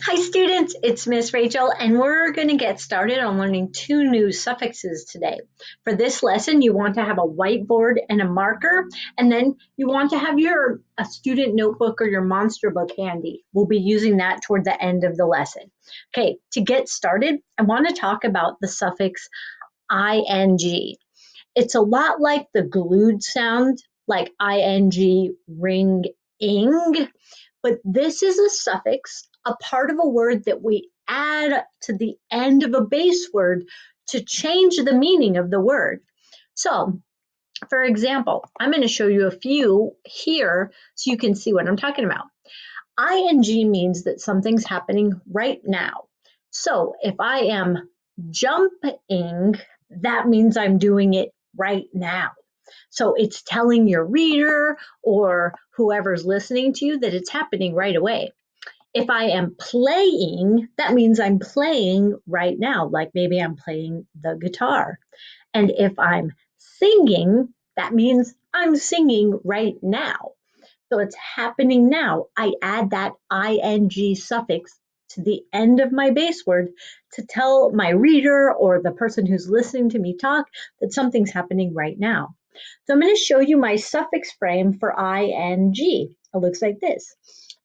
Hi students, it's Miss Rachel and we're going to get started on learning two new suffixes today. For this lesson, you want to have a whiteboard and a marker, and then you want to have a student notebook or your monster book handy. We'll be using that toward the end of the lesson. Okay, to get started, I want to talk about the suffix ing. It's a lot like the glued sound, like ing, ring, ing. But this is a suffix, a part of a word that we add to the end of a base word to change the meaning of the word. So, for example, I'm going to show you a few here so you can see what I'm talking about. Ing means that something's happening right now. So, if I am jumping, that means I'm doing it right now. So it's telling your reader or whoever's listening to you that it's happening right away. If I am playing, that means I'm playing right now, like maybe I'm playing the guitar. And if I'm singing, that means I'm singing right now. So it's happening now. I add that ing suffix to the end of my base word to tell my reader or the person who's listening to me talk that something's happening right now. So I'm going to show you my suffix frame for ing. It looks like this.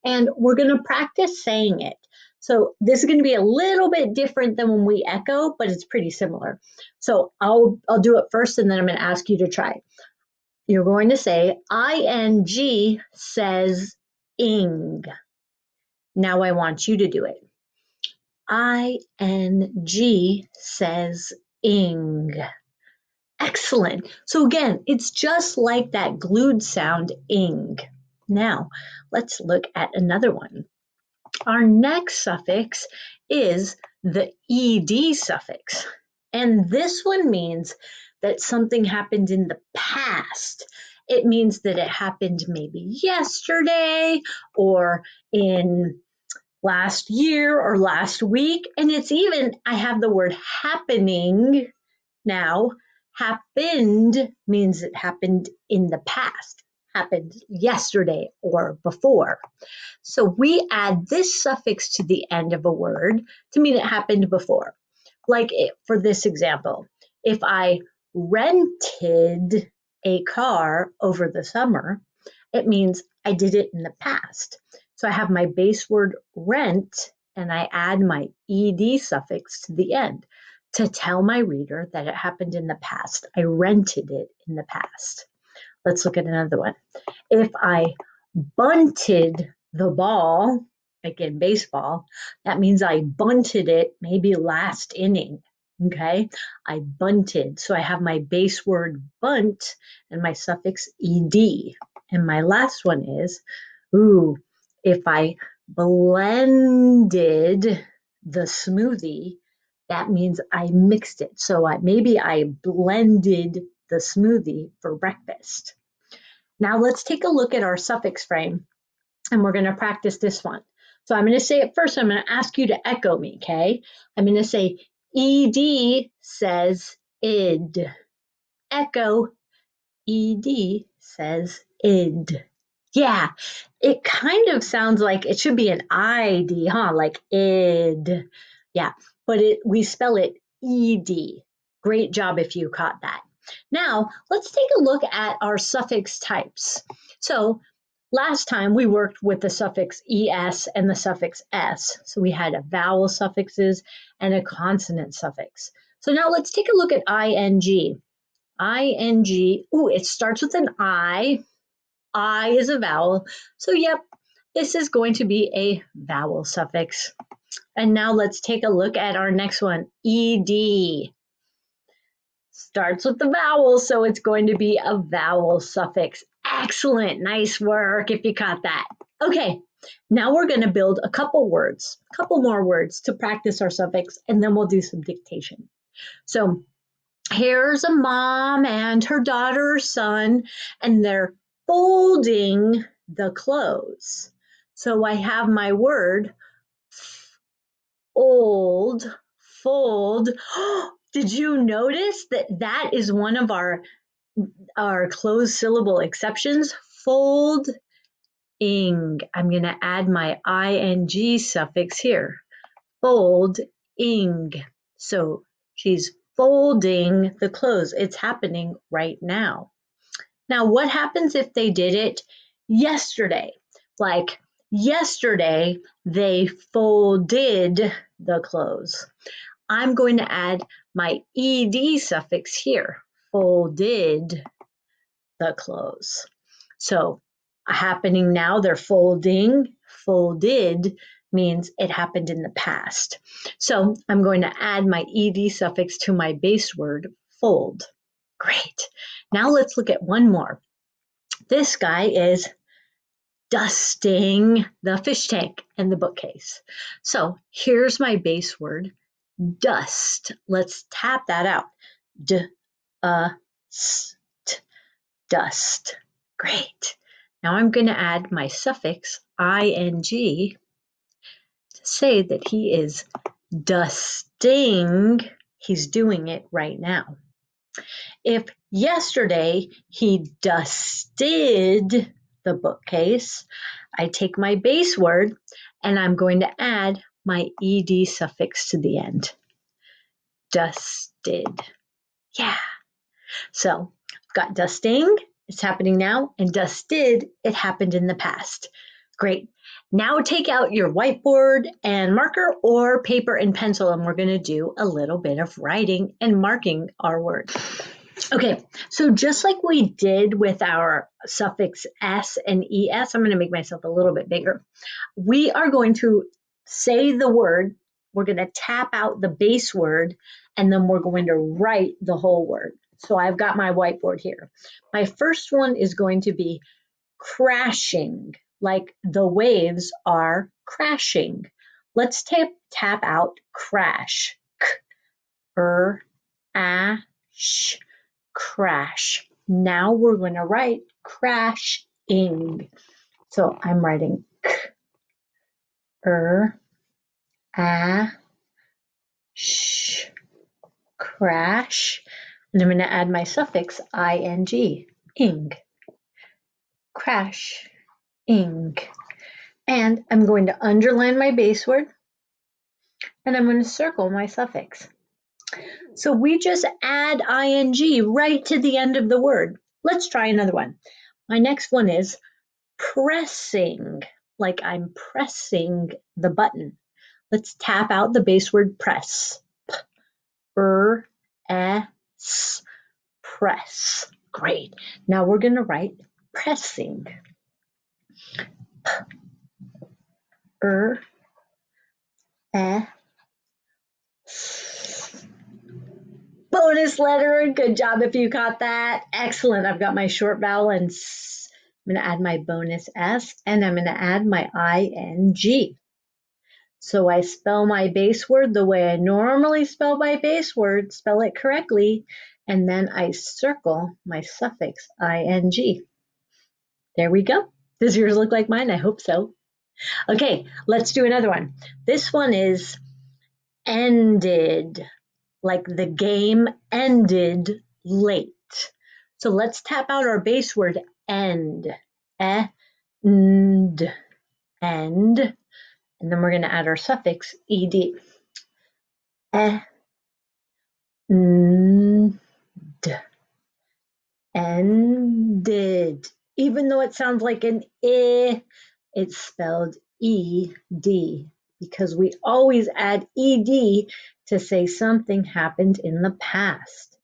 And we're going to practice saying it. So this is going to be a little bit different than when we echo, but it's pretty similar. So I'll do it first and then I'm going to ask you to try. You're going to say ing says ing. Now I want you to do it. Ing says ing. Excellent. So again, it's just like that glued sound ing. Now, let's look at another one. Our next suffix is the ed suffix. And this one means that something happened in the past. It means that it happened maybe yesterday or in last year or last week. And it's even, I have the word happening now. Happened means it happened in the past, happened yesterday or before. So we add this suffix to the end of a word to mean it happened before. Like for this example, if I rented a car over the summer, it means I did it in the past. So I have my base word rent and I add my ed suffix to the end to tell my reader that it happened in the past. I rented it in the past. Let's look at another one. If I bunted the ball, like in baseball, that means I bunted it maybe last inning. Okay, I bunted. So I have my base word bunt and my suffix ed. And my last one is, if I blended the smoothie, that means I mixed it. So maybe I blended the smoothie for breakfast. Now let's take a look at our suffix frame and we're going to practice this one. So I'm going to say it first. I'm going to ask you to echo me, okay? I'm going to say ed says id. Echo, ed says id. Yeah, it kind of sounds like it should be an id, huh? Like id. Yeah, but we spell it ed. Great job if you caught that. Now, let's take a look at our suffix types. So last time we worked with the suffix es and the suffix s. So we had a vowel suffixes and a consonant suffix. So now let's take a look at ing. Ing, it starts with an I. I is a vowel. So yep, this is going to be a vowel suffix. And now let's take a look at our next one, ed. Starts with the vowel, so it's going to be a vowel suffix. Excellent, nice work if you caught that. Okay, now we're going to build a couple more words to practice our suffix, and then we'll do some dictation. So here's a mom and her daughter or son, and they're folding the clothes. So I have my word fold. Did you notice that is one of our closed syllable exceptions? Fold. ing. I'm going to add my ing suffix here. Folding. So she's folding the clothes. It's happening right now. Now, what happens if they did it yesterday? Like yesterday, they folded the clothes. I'm going to add my ed suffix here. Folded the clothes. So happening now, they're folding. Folded means it happened in the past. So I'm going to add my ed suffix to my base word, fold. Great. Now let's look at one more. This guy is dusting the fish tank and the bookcase. So here's my base word, dust. Let's tap that out. Dust. Great. Now I'm going to add my suffix ing to say that he is dusting. He's doing it right now. If yesterday he dusted the bookcase, I take my base word and I'm going to add my ed suffix to the end. Dusted. Yeah. So I've got dusting, it's happening now, and dusted, it happened in the past. Great. Now take out your whiteboard and marker or paper and pencil, and we're going to do a little bit of writing and marking our words. Okay, so just like we did with our suffix s and es, I'm going to make myself a little bit bigger. We are going to say the word, we're going to tap out the base word, and then we're going to write the whole word. So I've got my whiteboard here. My first one is going to be crashing, like the waves are crashing. Let's tap out crash. K-r-a-sh. Crash. Now we're going to write crashing. So I'm writing k-r-a-sh. Crash. And I'm going to add my suffix ing. Ing. Crash. Ing. And I'm going to underline my base word. And I'm going to circle my suffix. So we just add ing right to the end of the word. Let's try another one. My next one is pressing, like I'm pressing the button. Let's tap out the base word press. P-r-s, press. Great. Now we're going to write pressing. P-r-s. Bonus letter. Good job if you caught that. Excellent. I've got my short vowel and s. I'm going to add my bonus s, and I'm going to add my ing. So I spell my base word the way I normally spell my base word, spell it correctly, and then I circle my suffix ing. There we go. Does yours look like mine? I hope so. Okay, let's do another one. This one is ended, like the game ended late. So let's tap out our base word end. End. End. And then we're going to add our suffix ed. End. Ended. Even though it sounds like an I, it's spelled ed because we always add ed to say something happened in the past.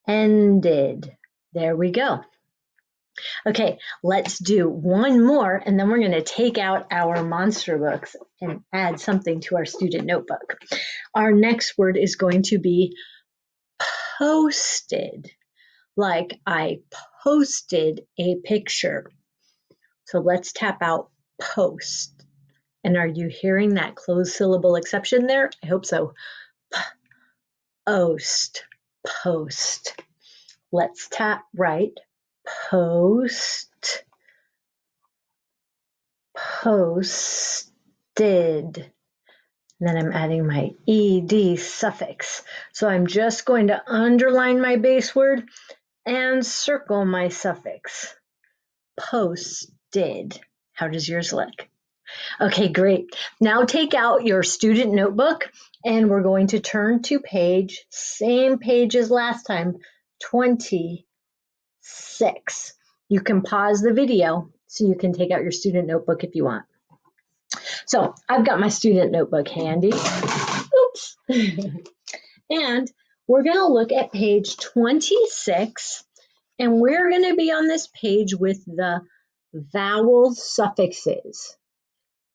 Ended. There we go. Okay, let's do one more, and then we're going to take out our monster books and add something to our student notebook. Our next word is going to be posted, like I posted a picture. So let's tap out post. And are you hearing that closed syllable exception there? I hope so. Post. Post. Let's tap right. Post. Posted. Then I'm adding my ed suffix. So I'm just going to underline my base word and circle my suffix. Posted. How does yours look? Okay, great. Now take out your student notebook and we're going to turn to same page as last time, 26. You can pause the video so you can take out your student notebook if you want. So I've got my student notebook handy. Oops. And we're going to look at page 26, and we're going to be on this page with the vowel suffixes.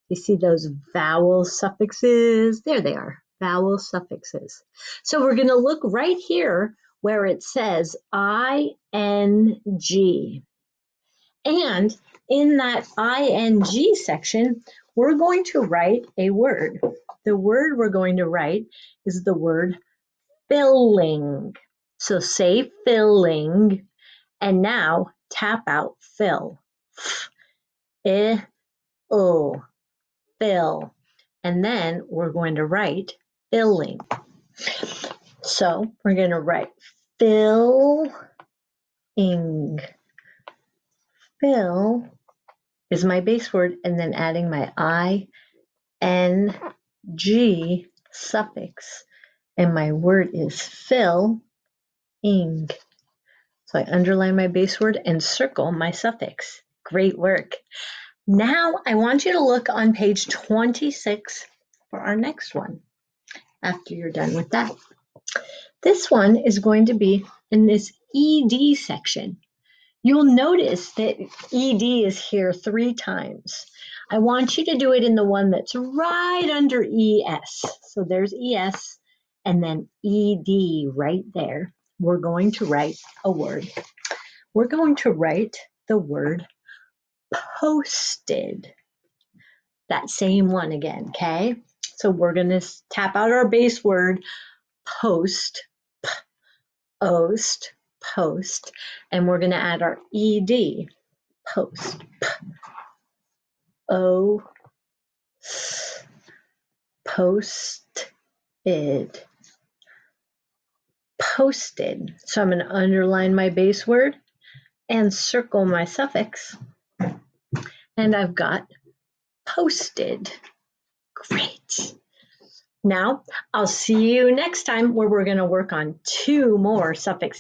You see those vowel suffixes? There they are, vowel suffixes. So we're going to look right here where it says ing. And in that ing section, we're going to write a word. The word we're going to write is the word filling. So say filling, and now tap out fill. Fill. And then we're going to write filling. So we're going to write filling. Fill is my base word, and then adding my ing suffix, and my word is filling. So I underline my base word and circle my suffix. Great work. Now I want you to look on page 26 for our next one after you're done with that. This one is going to be in this ED section. You'll notice that ED is here 3 times. I want you to do it in the one that's right under ES. So there's ES and then ED right there. We're going to write a word. We're going to write the word posted. That same one again, okay? So we're going to tap out our base word, post, post, and we're going to add our ed, post, posted, posted. So I'm going to underline my base word and circle my suffix, and I've got posted. Great. Now I'll see you next time where we're going to work on 2 more suffixes.